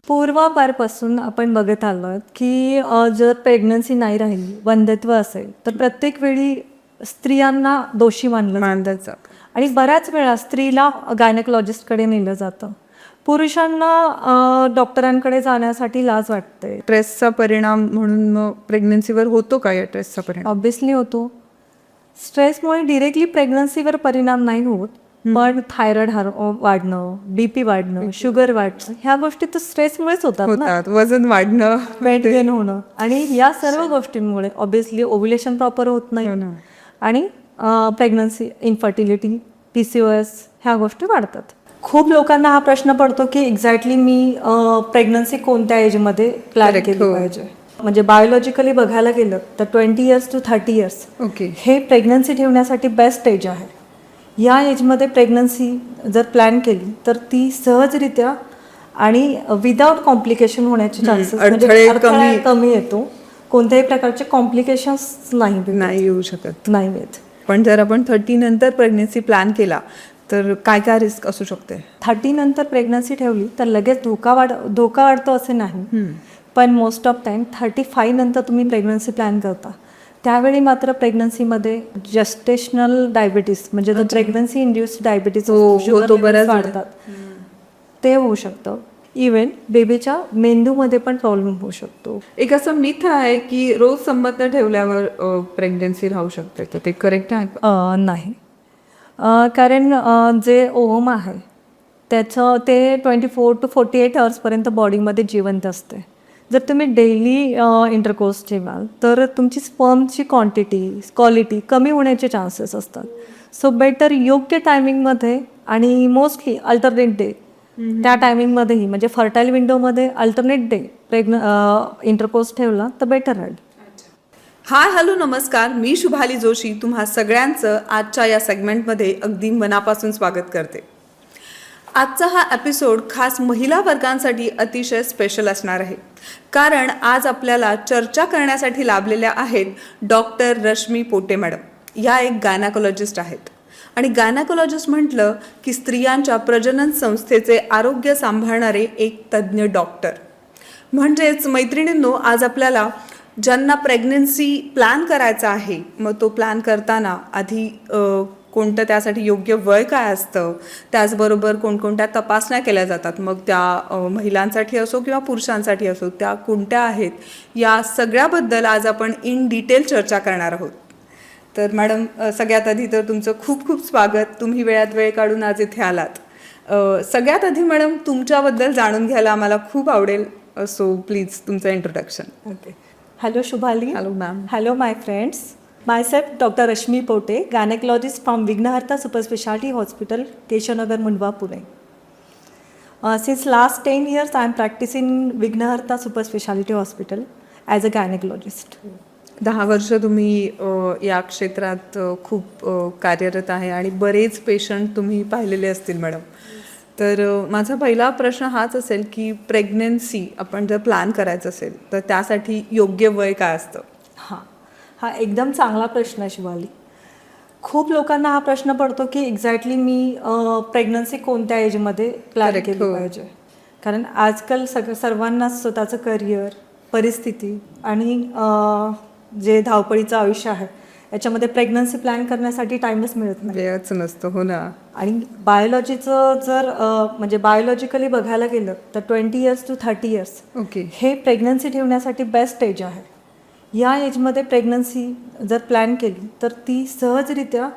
पूर्वापारपासून आपण बघत आलो की जर प्रेग्नन्सी नाही राहिली, वंध्यत्व असेल तर प्रत्येक वेळी स्त्रियांना दोषी मानलं जातं आणि बऱ्याच वेळा स्त्रीला गायनेकोलॉजिस्टकडे नेलं जातं. पुरुषांना डॉक्टरांकडे जाण्यासाठी लाज वाटते. स्ट्रेसचा परिणाम म्हणून मग प्रेग्नन्सीवर होतो का या स्ट्रेसचा परिणाम? ऑब्व्हियसली होतो. स्ट्रेसमुळे डिरेक्टली प्रेग्नन्सीवर परिणाम नाही होत, पण थायरॉइड वाढणं, बीपी वाढणं, शुगर वाढणं ह्या गोष्टी तर स्ट्रेसमुळेच होतात ना. वजन वाढणं, वेट गेन होणं आणि या सर्व गोष्टींमुळे ऑब्व्हियसली ओव्युलेशन प्रॉपर होत नाही आणि प्रेग्नन्सी, इन्फर्टिलिटी, PCOS ह्या गोष्टी वाढतात. खूप लोकांना हा प्रश्न पडतो की एक्झॅक्टली मी प्रेग्नन्सी कोणत्या एजमध्ये प्लॅन केली पाहिजे. म्हणजे बायोलॉजिकली बघायला गेलं तर 20 इयर्स टू 30 इयर्स ओके, हे प्रेग्नन्सी ठेवण्यासाठी बेस्ट एज आहे. या एजमध्ये प्रेग्नन्सी जर प्लॅन केली तर ती सहजरित्या आणि विदाउट कॉम्प्लिकेशन होण्याचे चान्सेस म्हणजे कमी येतो. कोणत्याही प्रकारचे कॉम्प्लिकेशन्स नाही येऊ शकत, नाही येत. पण जर आपण 30 नंतर प्रेग्नन्सी प्लॅन केला तर काय काय रिस्क असू शकते? 30 नंतर प्रेग्नन्सी ठेवली तर लगेच धोका वाढतो असे नाही, पण मोस्ट ऑफ टाइम 35 नंतर तुम्ही प्रेग्नन्सी प्लॅन करता त्यावेळी मात्र प्रेग्नन्सीमध्ये जस्टेशनल डायबिटीस म्हणजे प्रेग्नन्सी इंड्युस्ड डायबिटीस वाढतात, ते होऊ शकतं. इव्हन बेबीच्या मेंदूमध्ये पण प्रॉब्लेम होऊ शकतो. एक असं मिथ आहे की रोज संबंध ठेवल्यावर प्रेग्नन्सी राहू शकते, तर ते करेक्ट आहे? नाही, कारण जे ओव्हम आहे त्याचं ते 24 to 48 आवर्सपर्यंत बॉडीमध्ये जिवंत असते. जर तुम्ही डेली इंटरकोर्स ठेवाल तर तुमची स्पर्मची क्वालिटी कमी होण्याचे चान्सेस असतात. सो बेटर योग्य टायमिंगमध्ये आणि मोस्टली अल्टरनेट डे त्या टायमिंगमध्येही म्हणजे फर्टाईल विंडोमध्ये अल्टरनेट डे इंटरकोर्स ठेवला तर बेटर राहील. हाय, हॅलो, नमस्कार. मी शुभाली जोशी तुम्हा सगळ्यांचं आजच्या या सेगमेंटमध्ये अगदी मनापासून स्वागत करते. आजचा हा एपिसोड खास महिला वर्गांसाठी अतिशय स्पेशल असणार आहे, कारण आज आपल्याला चर्चा करण्यासाठी लाभलेल्या आहेत डॉक्टर रश्मी पोटे मॅडम. या एक गायनेकोलॉजिस्ट आहेत आणि गायनेकोलॉजिस्ट म्हटलं की स्त्रियांच्या प्रजनन संस्थेचे आरोग्य सांभाळणारे एक तज्ज्ञ डॉक्टर. म्हणजेच मैत्रिणींनो, आज आपल्याला ज्यांना प्रेग्नन्सी प्लॅन करायचा आहे, मग तो प्लॅन करताना आधी कोणतं त्यासाठी योग्य वय काय असतं, त्याचबरोबर कोणकोणत्या तपासण्या केल्या जातात, मग त्या महिलांसाठी असो किंवा पुरुषांसाठी असो त्या कोणत्या आहेत, या सगळ्याबद्दल आज आपण इन डिटेल चर्चा करणार आहोत. तर मॅडम, सगळ्यात आधी तर तुमचं खूप खूप स्वागत. तुम्ही वेळात वेळ काढून आज इथे आलात. सगळ्यात आधी मॅडम तुमच्याबद्दल जाणून घ्यायला आम्हाला खूप आवडेल, सो प्लीज तुमचं introduction. Okay. Hello Shubhali. Hello ma'am. Hello my friends. Myself Dr. Rashmi Pote, gynecologist from Vignaharta Super Specialty Hospital, Keshanagar, Mundwa, Pune. Since last 10 years, I am practicing Vignaharta Super Specialty Hospital as a gynecologist. 10 वर्ष तुम्ही या क्षेत्रात खूप कार्यरत आहे आणि बरेच patient तुम्ही पाहिलेले असतील मॅडम. तर माझा पहिला प्रश्न हाच असेल की प्रेग्नन्सी आपण जर प्लॅन करायचं असेल तर त्यासाठी योग्य वय काय असतं? हा एकदम चांगला प्रश्न आहे शिवाली. खूप लोकांना हा प्रश्न पडतो की एक्झॅक्टली मी प्रेग्नन्सी कोणत्या एजमध्ये प्लॅन केली पाहिजे. कारण आजकाल सर्वांना स्वतःचं करिअर, परिस्थिती आणि जे धावपळीचं आयुष्य आहे याच्यामध्ये प्रेग्नन्सी प्लॅन करण्यासाठी टाईमच मिळत नाही, वेळच नसतो. हो ना. आणि बायोलॉजीचं जर म्हणजे बायोलॉजिकली बघायला गेलं तर 20 इयर्स टू 30 इयर्स ओके, हे प्रेग्नन्सी ठेवण्यासाठी बेस्ट एज आहे. या एजमध्ये प्रेग्नन्सी जर प्लॅन केली तर ती सहजरित्या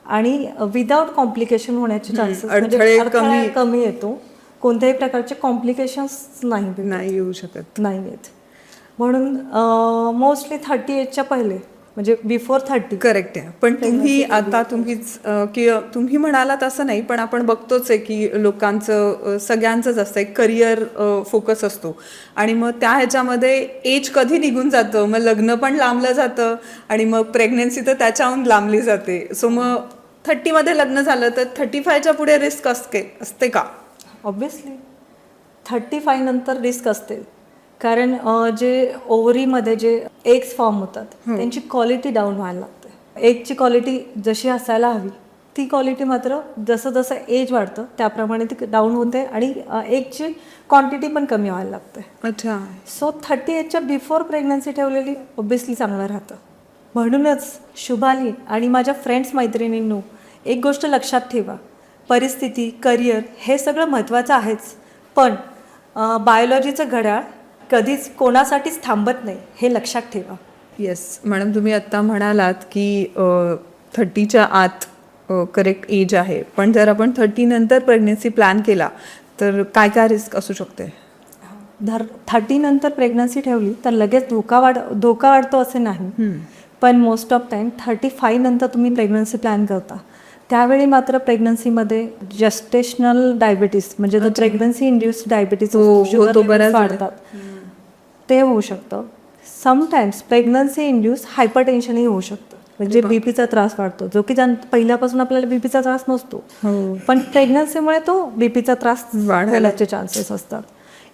आणि विदाउट कॉम्प्लिकेशन होण्याचे चान्सेस म्हणजे कमी येतो. कोणत्याही प्रकारचे कॉम्प्लिकेशन्स नाही येऊ शकत, नाही येत. म्हणून मोस्टली 30 एजच्या पहिले म्हणजे बिफोर 30. करेक्ट आहे. पण तुम्ही आता तुम्ही म्हणालात असं नाही, पण आपण बघतोच आहे की लोकांचं सगळ्यांचंच असतं एक करिअर फोकस असतो आणि मग त्या ह्याच्यामध्ये एज कधी निघून जातं, मग लग्न पण लांबलं जातं आणि मग प्रेग्नन्सी तर त्याच्याहून लांबली जाते. सो मग 30मध्ये लग्न झालं तर 35च्या पुढे रिस्क असते का? ऑब्व्हियसली 35 नंतर रिस्क असते, कारण जे ओव्हरीमध्ये जे एग्स फॉर्म होतात त्यांची क्वालिटी डाऊन व्हायला लागते. एगची क्वालिटी जशी असायला हवी ती क्वालिटी मात्र जसं जसं एज वाढतं त्याप्रमाणे ती डाऊन होते आणि एगची क्वांटिटी पण कमी व्हायला लागते. अच्छा. सो 38च्या बिफोर प्रेग्नन्सी ठेवलेली ऑब्वियसली चांगलं राहतं. म्हणूनच शुभाली आणि माझ्या फ्रेंड्स मैत्रिणींनो एक गोष्ट लक्षात ठेवा, परिस्थिती, करिअर हे सगळं महत्त्वाचं आहेच, पण बायोलॉजीचं घड्याळ कधीच कोणासाठीच थांबत नाही हे लक्षात ठेवा. येस मॅडम, तुम्ही आत्ता म्हणालात की 30च्या आत करेक्ट एज आहे, पण जर आपण 30 नंतर प्रेग्नन्सी प्लॅन केला तर काय काय रिस्क असू शकते? 30 नंतर प्रेग्नन्सी ठेवली तर लगेच धोका वाढतो असं नाही, पण मोस्ट ऑफ टाईम 35 नंतर तुम्ही प्रेग्नन्सी प्लॅन करता त्यावेळी मात्र प्रेग्नन्सीमध्ये जस्टेशनल डायबिटीस म्हणजे जो प्रेग्नन्सी इंड्युस्ड डायबिटीस वाढतात ते होऊ शकतं. समटाईम्स प्रेग्नन्सी इंड्यूस हायपरटेन्शनही होऊ शकतं, म्हणजे बीपीचा त्रास वाढतो, जो की पहिल्यापासून आपल्याला बीपीचा त्रास नसतो, पण प्रेग्नन्सीमुळे तो बीपीचा त्रास वाढण्याचे चान्सेस असतात.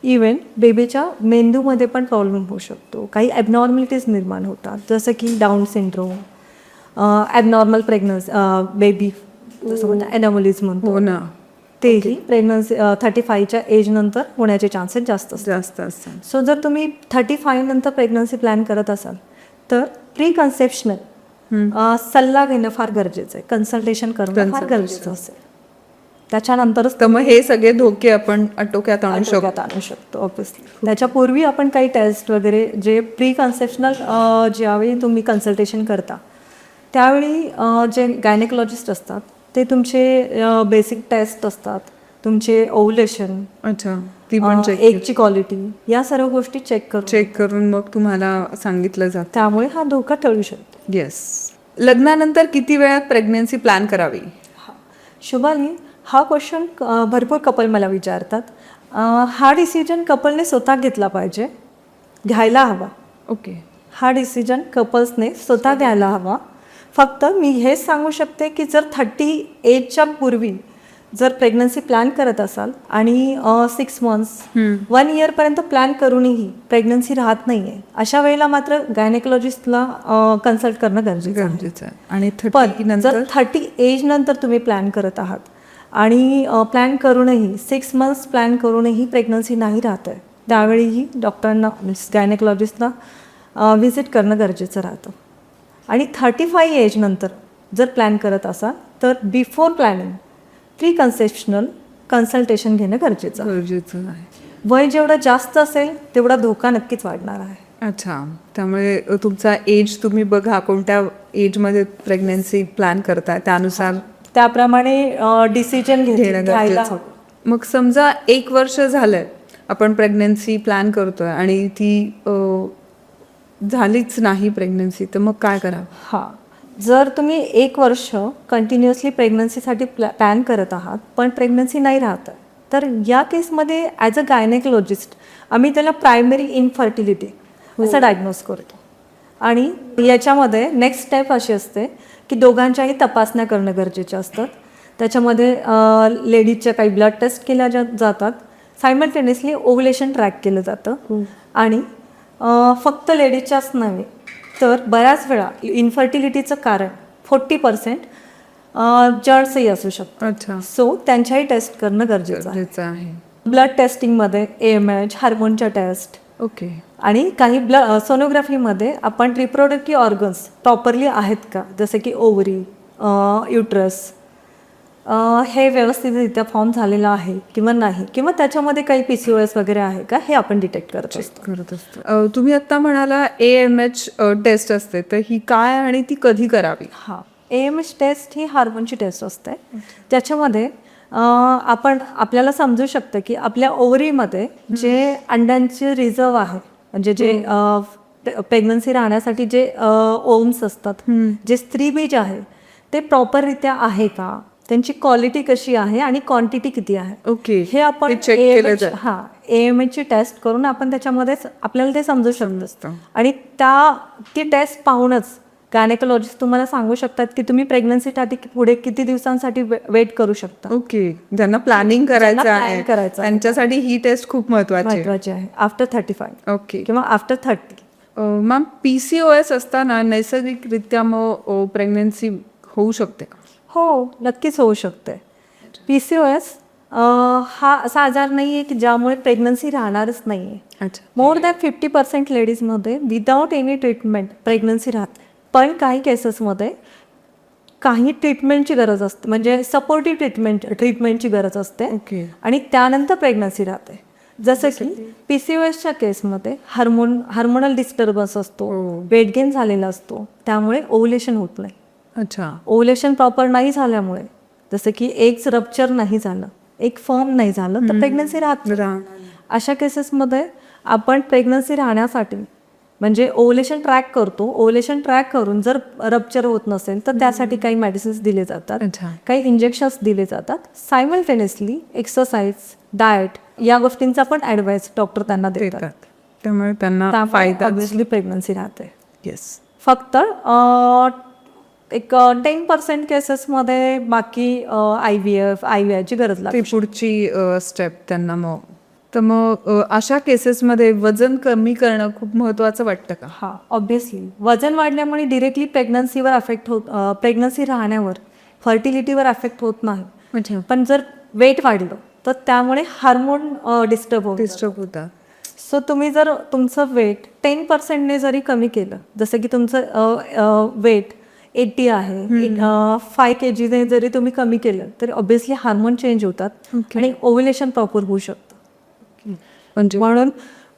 इवन बेबीच्या मेंदूमध्ये पण प्रॉब्लेम होऊ शकतो, काही ॲबनॉर्मलिटीज निर्माण होतात, जसं की डाऊन सिंड्रोम, ॲबनॉर्मल बेबी जसं म्हणजे ॲनॉमलीज म्हणतो हो ना, तेही प्रेग्नन्सी 35च्या एजनंतर होण्याचे चान्सेस जास्त असतात. सो जर तुम्ही 35 नंतर प्रेग्नन्सी प्लॅन करत असाल तर प्री कन्सेप्शनल सल्ला घेणं फार गरजेचं आहे, कन्सल्टेशन करणं फार गरजेचं असेल, त्याच्यानंतरच तर मग हे सगळे धोके आपण आटोक्यात आणू शकतो ऑब्विसली. त्याच्यापूर्वी आपण काही टेस्ट वगैरे जे प्री कन्सेप्शनल ज्यावेळी तुम्ही कन्सल्टेशन करता त्यावेळी जे गायनेकोलॉजिस्ट असतात ते तुमचे बेसिक टेस्ट असतात, तुमचे ओव्हुलेशन, अच्छा ती पण एगची क्वालिटी, या सर्व गोष्टी चेक करून मग तुम्हाला सांगितलं जातं, त्यामुळे हा धोका टळू शकतो. येस. लग्नानंतर किती वेळात प्रेग्नन्सी प्लॅन करावी? शुभाली, हा क्वेश्चन भरपूर कपल मला विचारतात. हा डिसिजन कपलने स्वतः घेतला पाहिजे, घ्यायला हवा. ओके. हा डिसिजन कपल्सने स्वतः घ्यायला हवा. फक्त मी हेच सांगू शकते की जर 30 एजच्या पूर्वी जर प्रेग्नन्सी प्लॅन करत असाल आणि 6 मंथ्स 1 इयरपर्यंत प्लॅन करूनही प्रेग्नन्सी राहत नाही आहे, अशा वेळेला मात्र गायनेकोलॉजिस्टला कन्सल्ट करणं गरजेचं आहे. आणि पण जर 30 एज नंतर तुम्ही प्लॅन करत आहात आणि प्लॅन करूनही 6 मंथ्स प्लॅन करूनही प्रेग्नन्सी नाही राहत आहे, त्यावेळीही डॉक्टरांना गायनेकोलॉजिस्टला व्हिजिट करणं गरजेचं राहतं. आणि 35 एज नंतर जर प्लॅन करत असाल तर बिफोर प्लॅनिंग प्री कन्सेप्शनल कन्सल्टेशन घेणं गरजेचं आहे. वय जेवढं जास्त असेल तेवढा धोका नक्कीच वाढणार आहे. अच्छा, त्यामुळे तुमचा एज तुम्ही बघा, कोणत्या एजमध्ये प्रेग्नन्सी प्लॅन करताय त्याप्रमाणे डिसिजन घ्यायला हवं. मग समजा 1 वर्ष झालंय आपण प्रेग्नन्सी प्लॅन करतोय आणि ती झालीच नाही प्रेग्नन्सी, तर मग काय करावं? हां, जर तुम्ही 1 वर्ष कंटिन्युअसली प्रेग्नन्सीसाठी प्लॅन करत आहात पण प्रेग्नन्सी नाही राहत आहे, तर या केसमध्ये ॲज अ गायनेकोलॉजिस्ट आम्ही त्याला प्रायमरी इनफर्टिलिटी असं डायग्नोज करतो. आणि याच्यामध्ये नेक्स्ट स्टेप अशी असते की दोघांच्याही तपासण्या करणं गरजेच्या असतात. त्याच्यामध्ये लेडीजच्या काही ब्लड टेस्ट केल्या जातात, सायमल्टेनियसली ओव्हुलेशन ट्रॅक केलं जातं आणि फक्त लेडीजच्याच नव्हे तर बऱ्याच वेळा इन्फर्टिलिटीचं कारण 40% जर्सही असू शकतं. अच्छा. सो त्यांच्याही टेस्ट करणं गरजेचं आहे. ब्लड टेस्टिंगमध्ये AMH, हार्मोनच्या टेस्ट, ओके, आणि काही सोनोग्राफीमध्ये आपण रिप्रोडक्टिव्ह ऑर्गन्स प्रॉपरली आहेत का, जसं की ओव्हरी, युट्रस, हे व्यवस्थितरित्या फॉर्म झालेलं आहे किंवा नाही, किंवा त्याच्यामध्ये काही PCOS वगैरे आहे का, हे आपण डिटेक्ट करत असतो. तुम्ही आत्ता म्हणाला AMH टेस्ट असते, तर ही काय आणि ती कधी करावी? हां, AMH टेस्ट ही हार्मोनची टेस्ट असते. त्याच्यामध्ये आपल्याला समजू शकतं की आपल्या ओव्हरीमध्ये जे अंड्यांचे रिझर्व आहे, म्हणजे जे प्रेग्नन्सी राहण्यासाठी जे ओव्हम्स असतात, जे स्त्रीबीज आहे ते प्रॉपररित्या आहे का, त्यांची क्वालिटी कशी आहे आणि क्वांटिटी किती आहे, ओके, हे आपण AMH ची टेस्ट करून आपण त्याच्यामध्ये आपल्याला ते समजू शकतो. आणि ती टेस्ट पाहूनच गायनेकोलॉजिस्ट तुम्हाला सांगू शकतात की तुम्ही प्रेग्नन्सीसाठी पुढे किती दिवसांसाठी वेट करू शकता. ओके, ज्यांना प्लॅनिंग करायचं आहे त्यांच्यासाठी ही टेस्ट खूप महत्वाची आहे आफ्टर 35. ओके, किंवा आफ्टर 30. मॅम, PCOS असताना नैसर्गिकरित्या मग प्रेग्नन्सी होऊ शकते? हो, नक्कीच होऊ शकते. PCOS हा असा आजार नाही आहे की ज्यामुळे प्रेग्नन्सी राहणारच नाही आहे. अच्छा. मोर दॅन 50% लेडीजमध्ये विदाउट एनी ट्रीटमेंट प्रेग्नन्सी राहते. पण काही केसेसमध्ये काही ट्रीटमेंटची गरज असते, म्हणजे सपोर्टिव्ह ट्रीटमेंटची गरज असते ओके. आणि त्यानंतर प्रेग्नन्सी राहते. जसं की PCOSच्या केसमध्ये हार्मोनल डिस्टर्बन्स असतो, वेट गेन झालेला असतो, त्यामुळे ओव्हुलेशन होत नाही. अच्छा. ओव्हुलेशन प्रॉपर नाही झाल्यामुळे, जसं की एग्स रप्चर नाही झालं, एक फॉर्म नाही झालं, तर प्रेग्नन्सी राहत नाही. अशा केसेसमध्ये आपण प्रेग्नन्सी राहण्यासाठी म्हणजे ओव्हुलेशन ट्रॅक करतो. ओव्हुलेशन ट्रॅक करून जर रप्चर होत नसेल तर त्यासाठी काही मेडिसिन्स दिले जातात, अच्छा. काही इंजेक्शन्स दिले जातात. सायमल्टेनियसली एक्सरसाइज, डाएट या गोष्टींचा पण ॲडवाइस डॉक्टर त्यांना देतात. देतात. त्यामुळे त्यांना फायदा. ऑब्व्हियसली प्रेग्नन्सी राहते. येस. फक्त एक 10% केसेसमध्ये बाकी IVF ची गरज लागते. ती पुढची स्टेप त्यांना मग. तर मग अशा केसेसमध्ये वजन कमी करणं खूप महत्त्वाचं वाटतं का? हा, ऑब्व्हियसली वजन वाढल्यामुळे डिरेक्टली प्रेग्नन्सीवर अफेक्ट होत, प्रेग्नन्सी राहण्यावर, फर्टिलिटीवर अफेक्ट होत नाही. अच्छा. पण जर वेट वाढलं तर त्यामुळे हार्मोन डिस्टर्ब होता. सो तुम्ही जर तुमचं वेट 10%ने जरी कमी केलं, जसं की तुमचं वेट 80 आहे, 5 kg जरी तुम्ही कमी केलं तरी ऑब्व्हियसली हार्मोन चेंज होतात आणि ओव्हुलेशन प्रॉपर होऊ शकतं. म्हणजे म्हणून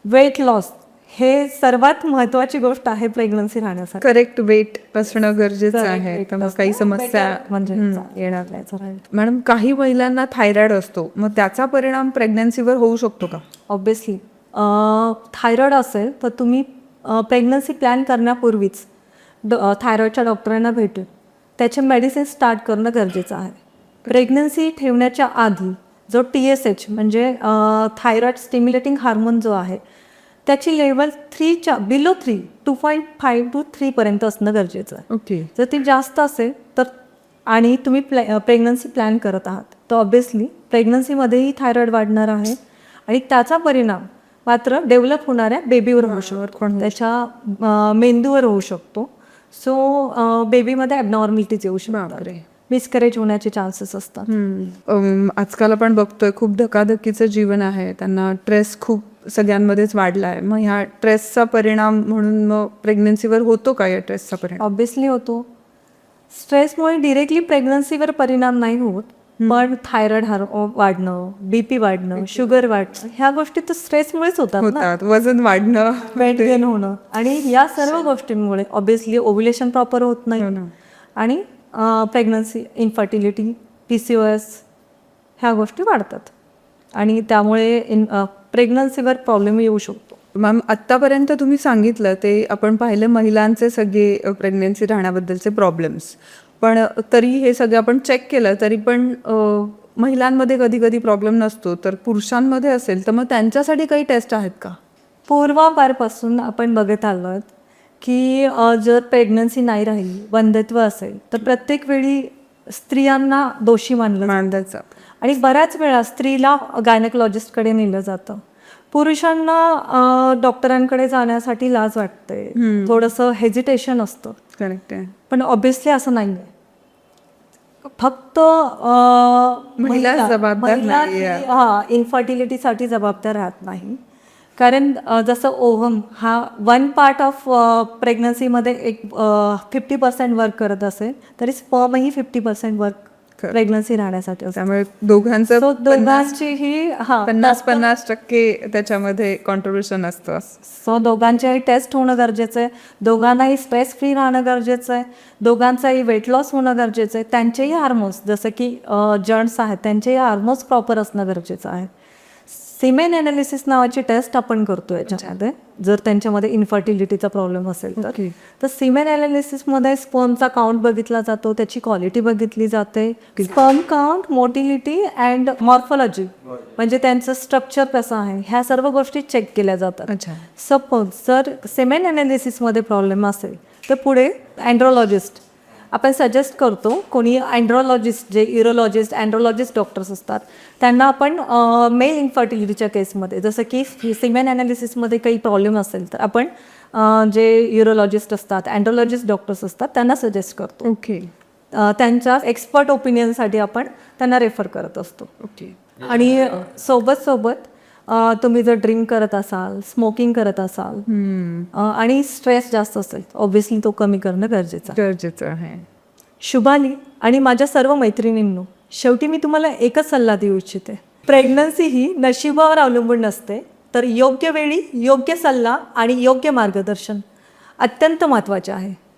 वेट लॉस हे सर्वात महत्वाची गोष्ट आहे प्रेग्नन्सी राहण्यासाठी. करेक्ट वेट असणं गरजेचं आहे. तर मग काही समस्या म्हणजे येणार नाही जरा. मॅडम, काही महिलांना थायरॉइड असतो, मग त्याचा परिणाम प्रेग्नन्सीवर होऊ शकतो का? ऑब्व्हियसली थायरॉइड असेल तर तुम्ही प्रेग्नन्सी प्लॅन करण्यापूर्वीच थायरॉइडच्या डॉक्टरांना भेटून त्याचे मेडिसिन स्टार्ट करणं गरजेचं आहे. प्रेग्नन्सी ठेवण्याच्या आधी जो TSH म्हणजे थायरॉइड स्टिम्युलेटिंग हार्मोन जो आहे त्याची लेवल 3च्या बिलो 3, 2.5 to 3पर्यंत असणं गरजेचं आहे. ओके. जर ती जास्त असेल तर आणि तुम्ही प्रेग्नन्सी प्लॅन करत आहात तर ऑब्व्हियसली प्रेग्नन्सीमध्येही थायरॉइड वाढणार आहे आणि त्याचा परिणाम मात्र डेव्हलप होणाऱ्या बेबीवर होऊ शकतो, त्याच्या मेंदूवर होऊ शकतो. सो बेबीमध्ये ॲबनॉर्मॅलिटीज येऊ शकतात, मिसकॅरेज होण्याचे चान्सेस असतात. आजकाल आपण बघतोय खूप धकाधकीचं जीवन आहे, त्यांना स्ट्रेस खूप सगळ्यांमध्येच वाढला आहे. मग ह्या स्ट्रेसचा परिणाम म्हणून मग प्रेग्नन्सीवर होतो का या स्ट्रेसचा परिणाम? ऑब्व्हियसली होतो. स्ट्रेसमुळे डिरेक्टली प्रेग्नन्सीवर परिणाम नाही होत, पण थायरॉइड वाढणं, BP वाढणं, शुगर वाढणं ह्या गोष्टी तर स्ट्रेसमुळेच होतात ना. वजन वाढणं, वेट गेन होणं आणि या सर्व गोष्टींमुळे ऑब्व्हियसली ओव्हुलेशन प्रॉपर होत नाही आणि प्रेग्नन्सी, इनफर्टिलिटी, PCOS ह्या गोष्टी वाढतात आणि त्यामुळे प्रेग्नन्सीवर प्रॉब्लेम येऊ शकतो. मॅम, आत्तापर्यंत तुम्ही सांगितलं ते आपण पाहिलं महिलांचे सगळे प्रेग्नन्सी राहण्याबद्दलचे प्रॉब्लेम्स, पण तरी हे सगळं आपण चेक केलं तरी पण महिलांमध्ये कधी कधी प्रॉब्लेम नसतो, तर पुरुषांमध्ये असेल तर मग त्यांच्यासाठी काही टेस्ट आहेत का? पूर्वापारपासून आपण बघत आलो आहोत की जर प्रेग्नन्सी नाही राहिली, वंध्यत्व असेल तर प्रत्येक वेळी स्त्रियांना दोषी मानलं जातं आणि बऱ्याच वेळा स्त्रीला गायनेकोलॉजिस्टकडे नेलं जातं. पुरुषांना डॉक्टरांकडे जाण्यासाठी लाज वाटते, थोडंसं हेजिटेशन असतं. करेक्ट आहे. पण ऑब्व्हियसली असं नाही आहे. फक्त महिला जबाबदार नाहीये. इन्फर्टिलिटीसाठी जबाबदार राहत नाही. कारण जसं ओव्हम हा 1 पार्ट ऑफ प्रेग्नन्सीमध्ये एक 50% वर्क करत असेल तरी स्पर्मही 50% वर्क प्रेग्नन्सी राहण्यासाठी असतं. त्यामुळे दोघांचं दोघांचीही 50% त्याच्यामध्ये कॉन्ट्रीब्युशन असतं. सो दोघांच्याही टेस्ट होणं गरजेचं आहे, दोघांनाही स्ट्रेस फ्री राहणं गरजेचं आहे, दोघांचाही वेट लॉस होणं गरजेचं आहे, त्यांचेही हार्मोन्स जसं की जंट्स आहेत त्यांचेही हार्मोन्स प्रॉपर असणं गरजेचं आहे. सिमेन ॲनालिसिस नावाची टेस्ट आपण करतो याच्यामध्ये, जर त्यांच्यामध्ये इन्फर्टिलिटीचा प्रॉब्लेम असेल तर सिमेन ॲनालिसिसमध्ये स्पर्मचा काउंट बघितला जातो, त्याची क्वालिटी बघितली जाते. Sperm count, motility and morphology म्हणजे त्यांचं स्ट्रक्चर कसं आहे ह्या सर्व गोष्टी चेक केल्या जातात. सपोज जर सिमेन ॲनालिसिसमध्ये प्रॉब्लेम असेल तर पुढे अँड्रोलॉजिस्ट आपण सजेस्ट करतो. कोणी अँड्रोलॉजिस्ट जे युरोलॉजिस्ट, अँड्रोलॉजिस्ट डॉक्टर्स असतात त्यांना आपण मेल इन्फर्टिलिटीच्या केसमध्ये जसं की सिमेन ॲनालिसिसमध्ये काही प्रॉब्लेम असेल तर आपण जे युरोलॉजिस्ट असतात, अँड्रोलॉजिस्ट डॉक्टर्स असतात त्यांना सजेस्ट करतो. ओके. त्यांच्या एक्सपर्ट ओपिनियनसाठी आपण त्यांना रेफर करत असतो. ओके. आणि सोबत सोबत तुम्ही जर ड्रिंक करत असाल, स्मोकिंग करत असाल आणि स्ट्रेस जास्त असेल, ऑब्व्हियसली तो कमी करणं गरजेचं आहे. गरजेचं आहे. शुभाली आणि माझ्या सर्व मैत्रिणींनो, शेवटी मी तुम्हाला एकच सल्ला देऊ इच्छिते. प्रेग्नन्सी ही नशिबावर अवलंबून नसते, तर योग्य वेळी योग्य सल्ला आणि योग्य मार्गदर्शन अत्यंत महत्त्वाचे आहे.